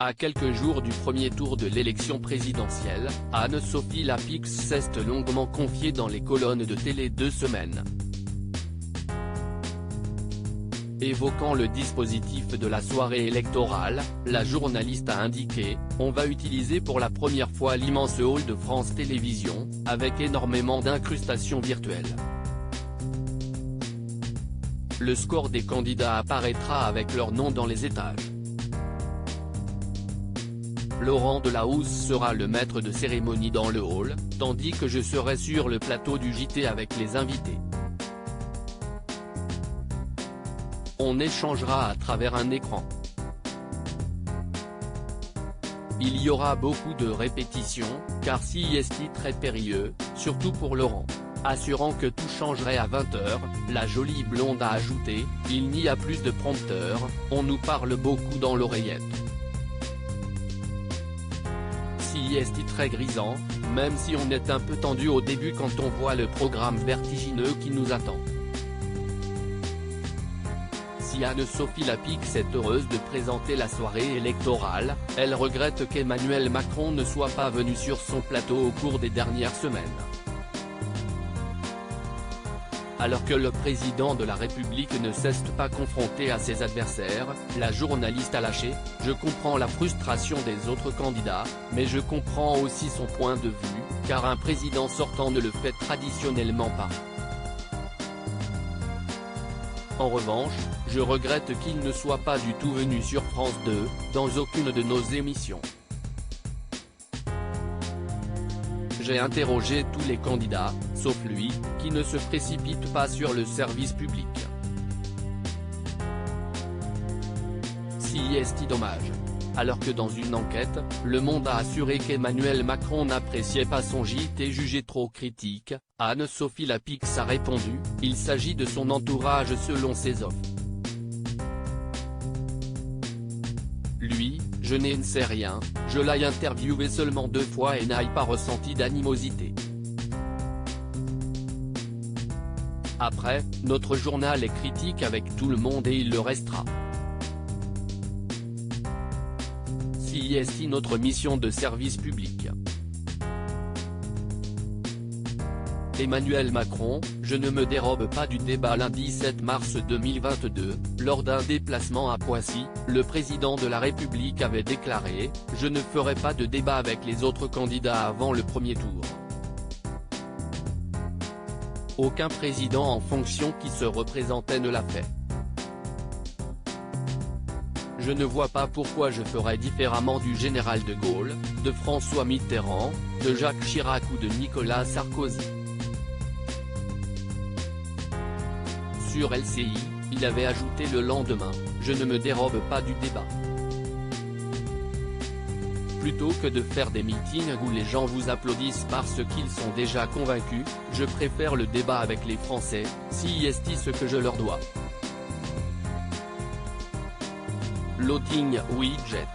À quelques jours du premier tour de l'élection présidentielle, Anne-Sophie Lapix s'est longuement confiée dans les colonnes de Télé 2 Semaines. Évoquant le dispositif de la soirée électorale, la journaliste a indiqué « On va utiliser pour la première fois l'immense hall de France Télévisions, avec énormément d'incrustations virtuelles. Le score des candidats apparaîtra avec leur nom dans les étages. Laurent Delahousse sera le maître de cérémonie dans le hall, tandis que je serai sur le plateau du JT avec les invités. On échangera à travers un écran. Il y aura beaucoup de répétitions, car c'est très périlleux, surtout pour Laurent. » Assurant que tout changerait à 20h, la jolie blonde a ajouté « Il n'y a plus de prompteur, on nous parle beaucoup dans l'oreillette. » C'est très grisant, même si on est un peu tendu au début quand on voit le programme vertigineux qui nous attend. Si Anne-Sophie Lapix est heureuse de présenter la soirée électorale, elle regrette qu'Emmanuel Macron ne soit pas venu sur son plateau au cours des dernières semaines. Alors que le président de la République ne cesse pas confronté à ses adversaires, la journaliste a lâché « Je comprends la frustration des autres candidats, mais je comprends aussi son point de vue, car un président sortant ne le fait traditionnellement pas. En revanche, je regrette qu'il ne soit pas du tout venu sur France 2, dans aucune de nos émissions. J'ai interrogé tous les candidats, sauf lui, qui ne se précipite pas sur le service public. C'est dommage. » Alors que dans une enquête, Le Monde a assuré qu'Emmanuel Macron n'appréciait pas son JT jugé trop critique, Anne-Sophie Lapix a répondu « Il s'agit de son entourage selon ses offres. Lui, je ne sais rien, je l'ai interviewé seulement 2 fois et n'ai pas ressenti d'animosité. Après, notre journal est critique avec tout le monde et il le restera. C'est notre mission de service public. Emmanuel Macron, je ne me dérobe pas du débat. Lundi 7 mars 2022, lors d'un déplacement à Poissy, le président de la République avait déclaré « Je ne ferai pas de débat avec les autres candidats avant le premier tour. » Aucun président en fonction qui se représentait ne l'a fait. Je ne vois pas pourquoi je ferais différemment du général de Gaulle, de François Mitterrand, de Jacques Chirac ou de Nicolas Sarkozy. Sur LCI, il avait ajouté le lendemain « Je ne me dérobe pas du débat. Plutôt que de faire des meetings où les gens vous applaudissent parce qu'ils sont déjà convaincus, je préfère le débat avec les Français, c'est ce que je leur dois. » Loading widget.